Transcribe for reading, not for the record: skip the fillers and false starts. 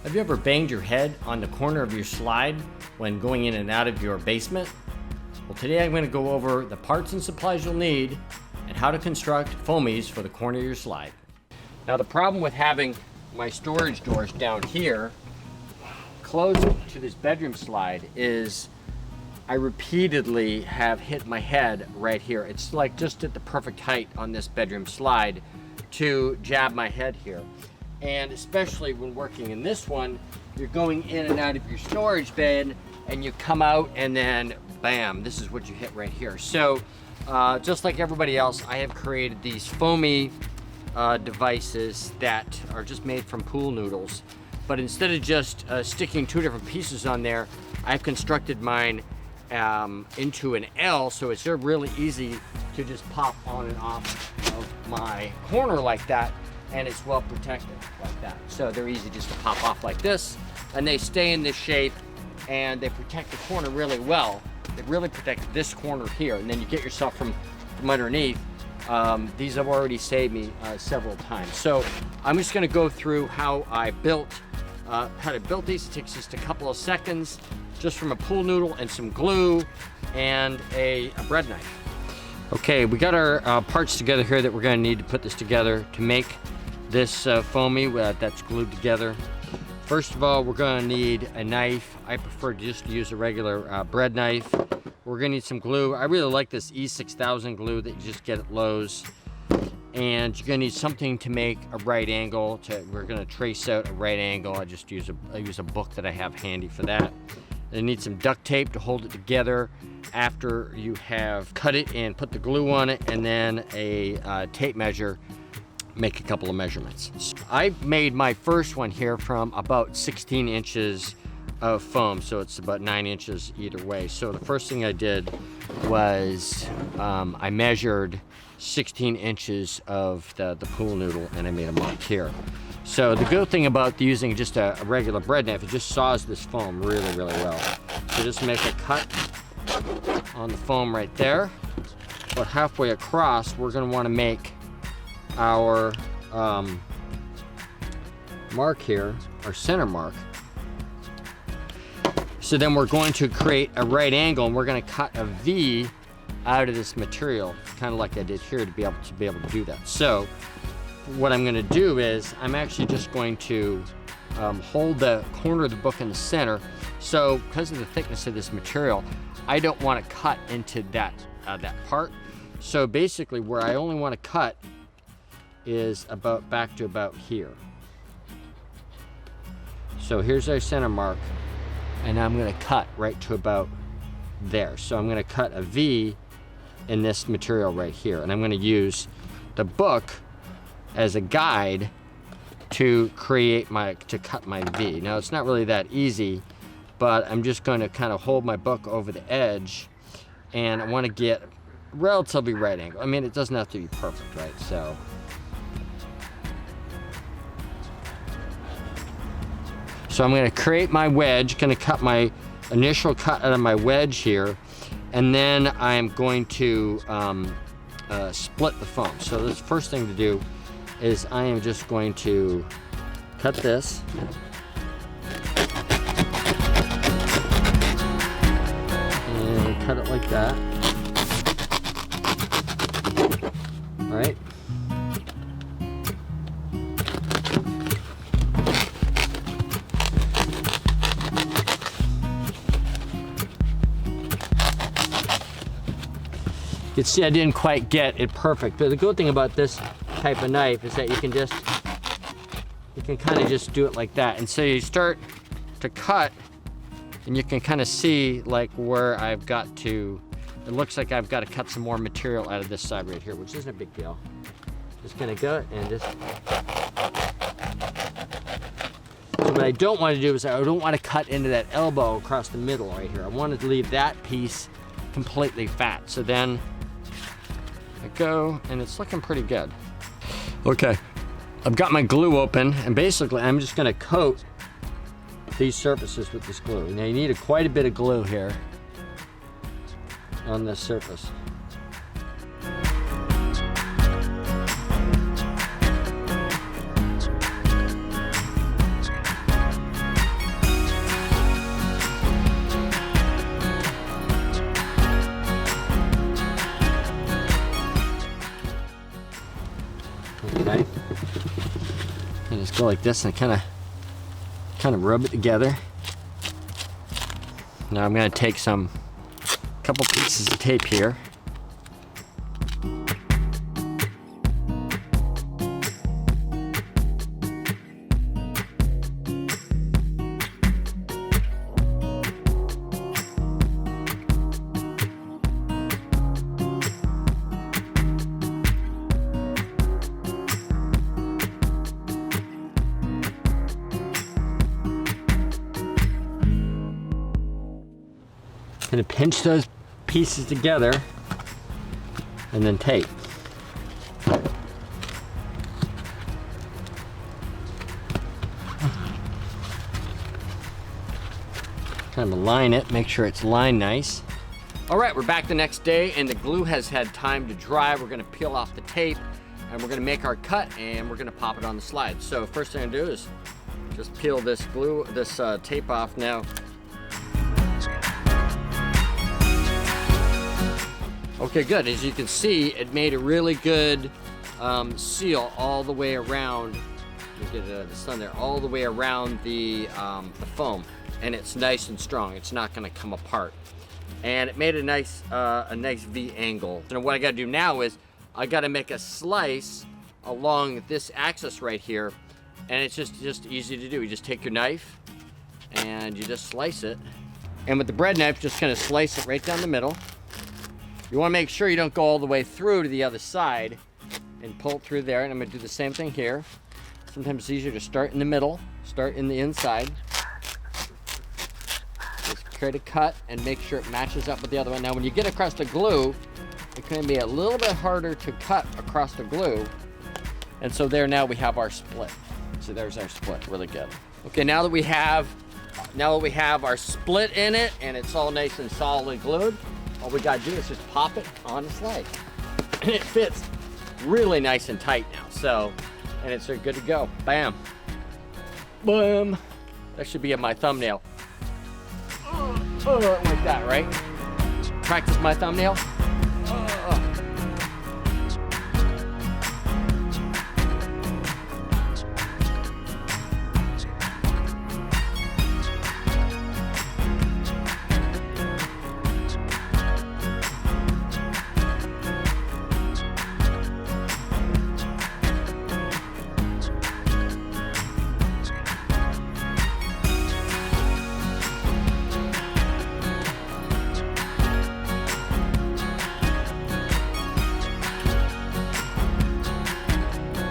Have you ever banged your head on the corner of your slide when going in and out of your basement? Well, today I'm going to go over the parts and supplies you'll need and how to construct foamies for the corner of your slide. Now, the problem with having my storage doors down here close to this bedroom slide is I repeatedly have hit my head right here. It's like just at the perfect height on this bedroom slide to jab my head here. And especially when working in this one, you're going in and out of your storage bin and you come out and then bam, this is what you hit right here. So just like everybody else, I have created these foamy devices that are just made from pool noodles. But instead of just sticking two different pieces on there, I've constructed mine into an L, so it's really easy to just pop on and off of my corner like that, and it's well protected like that. So they're easy just to pop off like this, and they stay in this shape, and they protect the corner really well. They really protect this corner here, and then you get yourself from underneath. These have already saved me several times. So I'm just gonna go through how I built these. It takes just a couple of seconds, just from a pool noodle and some glue and a bread knife. Okay, we got our parts together here that we're gonna need to put this together to make this foamy that's glued together. First of all, we're gonna need a knife. I prefer just to use a regular bread knife. We're gonna need some glue. I really like this E6000 glue that you just get at Lowe's. And you're gonna need something to make a right angle. We're gonna trace out a right angle. I use a book that I have handy for that. You need some duct tape to hold it together after you have cut it and put the glue on it, and then a tape measure. Make a couple of measurements. I made my first one here from about 16 inches of foam, so it's about 9 inches either way. So the first thing I did was I measured 16 inches of the pool noodle, and I made a mark here. So the good thing about using just a regular bread knife, it just saws this foam really, really well. So just make a cut on the foam right there. About halfway across, we're gonna wanna make our mark here, our center mark. So then we're going to create a right angle, and we're gonna cut a V out of this material, kind of like I did here, to be able to do that. So what I'm gonna do is I'm actually just going to hold the corner of the book in the center. So because of the thickness of this material, I don't want to cut into that part. So basically where I only want to cut is back to about here. So here's our center mark, and I'm going to cut right to about there. So I'm going to cut a V in this material right here, and I'm going to use the book as a guide to cut my V. Now it's not really that easy, but I'm just going to kind of hold my book over the edge, and I want to get relatively right angle. I mean, it doesn't have to be perfect, right? So I'm going to create my wedge, going to cut my initial cut out of my wedge here, and then I'm going to split the foam. So the first thing to do is I am just going to cut this. And cut it like that. All right. You can see I didn't quite get it perfect, but the good thing about this type of knife is that you can kind of just do it like that. And so you start to cut, and you can kind of see like where I've got to, it looks like I've got to cut some more material out of this side right here, which isn't a big deal. Just gonna go and just. So what I don't want to do is I don't want to cut into that elbow across the middle right here. I want to leave that piece completely fat. So then I go, and it's looking pretty good. Okay, I've got my glue open, and basically I'm just gonna coat these surfaces with this glue. Now you need quite a bit of glue here on this surface. go like this and kind of rub it together. Now I'm going to take a couple pieces of tape here. Gonna pinch those pieces together and then tape. Kind of align it, make sure it's lined nice. All right, we're back the next day and the glue has had time to dry. We're gonna peel off the tape and we're gonna make our cut and we're gonna pop it on the slide. So first thing I'm gonna do is just peel this tape off now. Okay, good. As you can see, it made a really good seal all the way around. You get the sun there, all the way around the foam, and it's nice and strong. It's not going to come apart, and it made a nice V angle. And what I got to do now is I got to make a slice along this axis right here, and it's just easy to do. You just take your knife and you just slice it, and with the bread knife, just kind of slice it right down the middle. You want to make sure you don't go all the way through to the other side and pull it through there. And I'm going to do the same thing here. Sometimes it's easier to start in the middle, start in the inside. Just create a cut and make sure it matches up with the other one. Now when you get across the glue, it can be a little bit harder to cut across the glue. And so there, now we have our split. So there's our split, really good. Okay, now that we have our split in it and it's all nice and solidly glued, all we gotta do is just pop it on the slide. And it fits really nice and tight now. So, and it's good to go. Bam. Boom. That should be in my thumbnail. Like that, right? Practice my thumbnail.